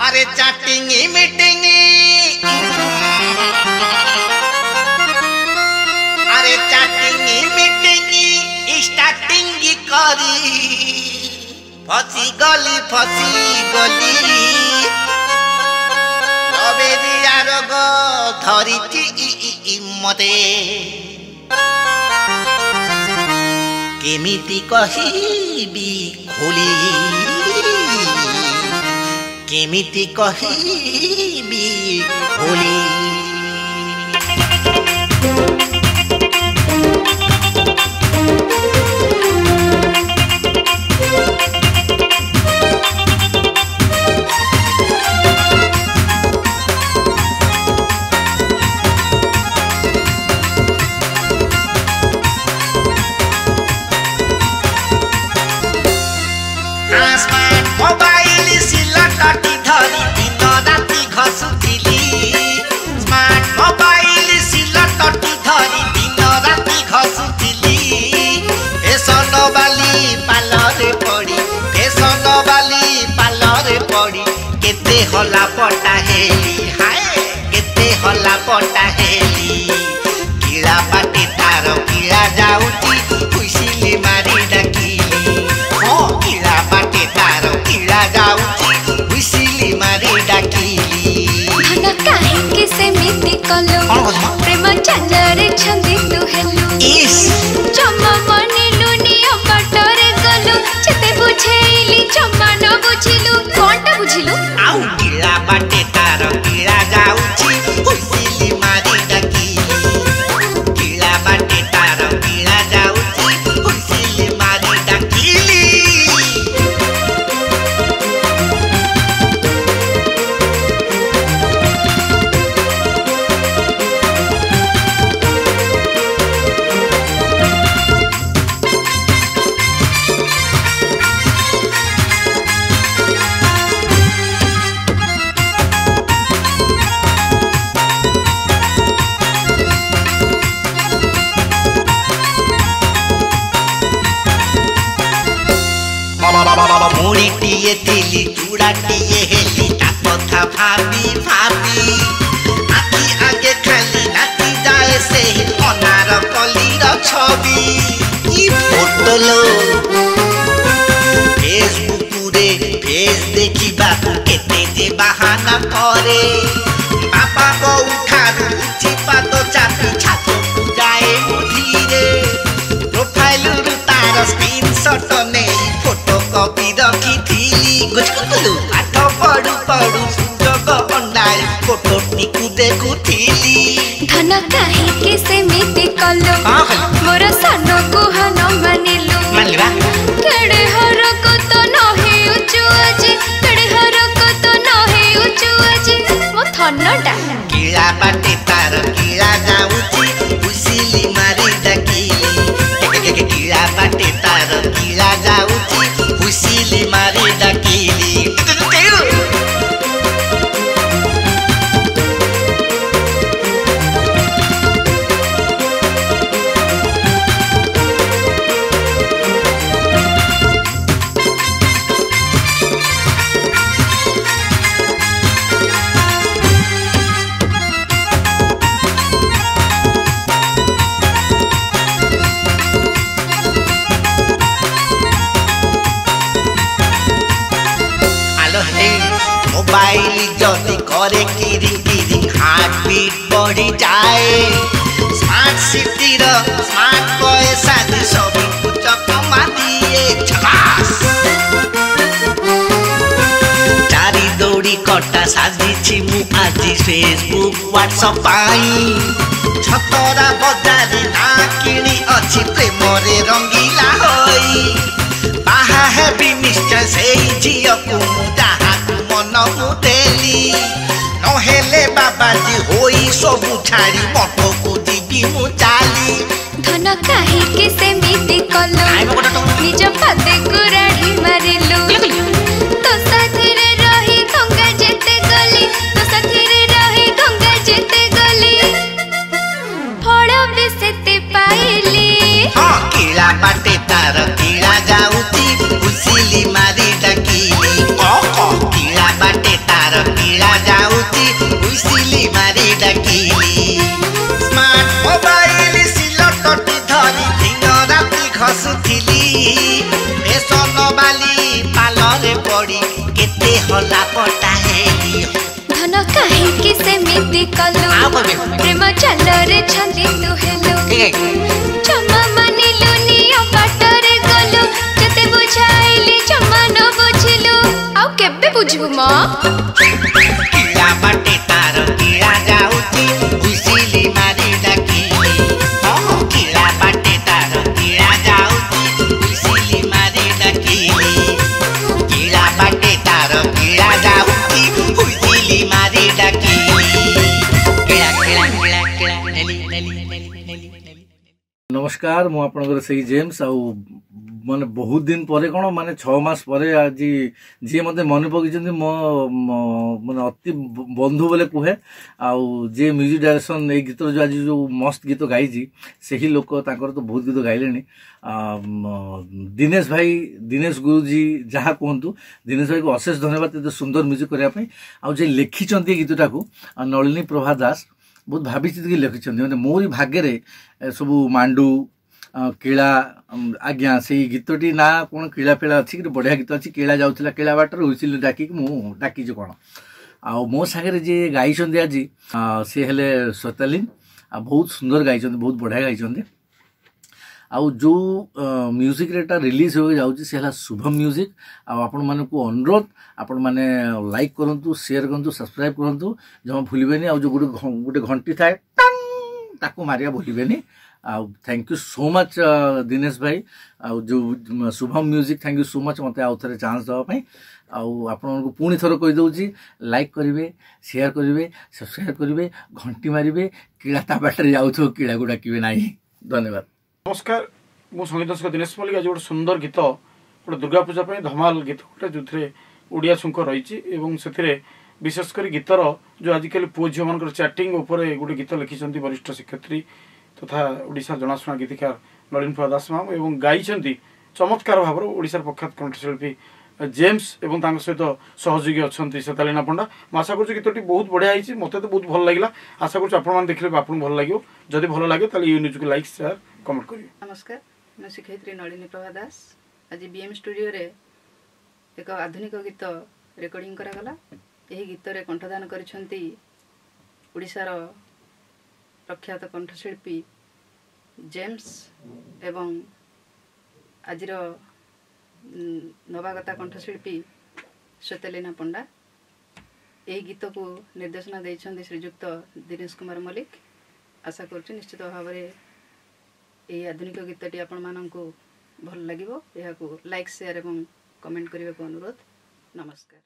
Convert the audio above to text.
अरे chatting meeting अरे chatting meeting starting करी फसी गली लबेरिया रोग धरिची मते केमिति कहिबी खोली केमिति कहिबी खोली हला पटा हेली हाय केते हला पटा हेली कीड़ा पाटे तार कीड़ा जाउची खुशिली मारी डाकिली ओ कीड़ा पाटे तार कीड़ा जाउची खुशिली मारी डाकिली धन काहे के सेमिति कलो प्रेम चलरे छंदी तू हेलु इस जम्मा मनिलु नियो बटरे गलो चते बुझेइली जम्मा न बुझिलु कोनटा बुझिलु आउ कीड़ा पाटे तार कीड़ा जाउची खुशिली मारी डाकिली कीड़ा पाटे तार कीड़ा जाउची खुशिली मारी डाकिली मुड़ीटिए दिली चूड़ाटिए हेली ता कथा भाभी भाभी आखि आगे खाली नाची जाए से अनार कलीर छवि ई फोटो लो फेसबुक रे फेस देखिबा केते जे बहाना करे बापा को उठारू चिपा तो चापी छातो जाए मुधीरे प्रोफाइल रु तार स्क्रीनशॉट ने कॉपी रखी थी गुजकुलु आठ पड़ू पड़ू सुजग अंडाई फोटो टिकु देखु थीली धन काहे के सेमिति कलो मोर सानो कुहा न मानिलु मानलिबा केड़े हर को तो न हे उचु आजी केड़े हर को तो न हे उचु आजी मो थनडा कीड़ा पाटे तार कीड़ा जाउची खुशिली मारी डाकिली कीड़ा पाटे तार कीड़ा जाउची खुशिली मारी डाकिली मोबाइल जल्दी करे किरिंग हार्ट बीट बढ़ी जाए स्मार्ट सिटी रो स्मार्ट पैसा दी सब कुछ कमा दिए छकास चारी दौड़ी कटा साजिछि मु आजि फेसबुक व्हाट्सएप पाई छतरा बजारे ना किणी अछि प्रेम रे रंगीला होई बाहा हेबी निश्चय सेई झियो को जहा मन मुदेली नहेले बाबाजी होई सबु छाड़ी मठो को दिबी मु चाली धन काहे के सेमिति कलो निज पादे गुराड़ी मारिलु तो साथी रे रही गंगा जेते गली तो साथी रे रही गंगा जेते गली फळ बेसेते पाइली हां कीड़ा बाटे तार कीड़ा जाउची खुशिली मारी डाकिली कीड़ा बाटे तार पड़ी केते होला पटाहेली धन काहे सेमिति कलु प्रेम चलरे छंदी तू हेलो क्षमा मानिलु नियो बाटरे गलु जते बुझाइली क्षमा न बुझिलु आउ केबे बुझबु म किला बाटे तार किला जाउची हुइसिली मारी डाकी किला बाटे तार किला जाउची हुइसिली मारी डाकी किला बाटे तार किला जाउची हुइसिली मारी डाकी किला किला किला किला नेली नेली नेली नेली नमस्कार मु आपनकर सही जेम्स आउ माने बहुत दिन परे कोन माने 6 मास परे आज जी मते मन पकिचंदी मो माने अति बंधु बोले कुहे आउ जे म्यूजिक डायरेक्शन ए गीत जो आज जो मस्त गीत गाई जी सही लोक ताकर तो बहुत गीत गाइलेनी दिनेश गुरुजी जहाँ कहतु दिनेश भाई को अशेष धन्यवाद एते सुंदर म्यूजिक करिया पई आउ जे लिखिचंदी गीतटा को नलिनी प्रभा दास बहुत भाभी चित लिखिचंदी माने मोरी भाग्य रे सब मांडू केला आज्ञा से गीतटी ना कौन केला पेला अच्छी बढ़िया गीत अच्छी केला जाऊला केला बाटर हुइसिल डाक डाकी कौन आ मो सागर जी गाई आज सी हेले स्वतालीन आ बहुत सुंदर गाई बहुत बढ़िया गाई आउ जो म्यूजिक रेटा रिलीज हो जाउची से हला शुभम म्यूजिक आपण माने को अनुरोध आपण माने लाइक करंतु शेयर करंतु सब्सक्राइब करंतु जमा भूलिबेनी आ जो गुटे घंटी थाए ताको मारिया भूलिबेनी thank you so much Dinesh भाई जो Shubham music thank you so much मते आउ थरे चांस दवा पई आपन पुणी थर कहि दउची लाइक करिवे शेयर करिवे सब्सक्राइब करिवे घंटी मारिवे कीड़ा ता बाटर जाउथो कीड़ा गुडा किबे नाही धन्यवाद नमस्कार मो संगीत दर्शक दिनेश मल्लिक आज गोटे सुंदर गीत गोटे दुर्गा पूजा धमाल गीत गोटे जो ओडिया छुंक रही विशेषकर गीतर जो आजिकल पुओ झील मान चैटिंग गोटे गीत लिखिं वरिष्ठ शिक्षयित्री तथा ओडिशा जनाशुना गीतिकार नलिनी प्रभा दास मैम और गाई चमत्कार भाव ओडिशार प्रख्यात कंठशिल्पी जेम्स और सहित सहयोगी अच्छा सेतालीना पंडा आशा कर गीतटी बहुत बढ़िया होती मत तो बहुत भल लगे आशा कर देखिए आपको भल लगे जदि भल लगे तो ये न्यूज को लाइक शेयर कमेंट करिए। नमस्कार मैं शिक्षयित्री नलिनी प्रभा दास आज बीएम स्टूडियो रे एक आधुनिक गीत रेकर्डिंग करागला यही गीत रे कंठदान करिसेंती ओडिशार प्रख्यात कंठशिल्पी जेम्स एवं आजिर नवागता कंठशिल्पी श्वेतालीना पंडा यही गीत को निर्देशना देइछन्ती श्रीजुक्त दिनेश कुमार मल्लिक आशा करुच्ची निश्चित भाव में यही आधुनिक गीतटी आपण मानंकु भल लागिबो। एहाकु लाइक शेयर एवं कमेंट करने को अनुरोध। नमस्कार।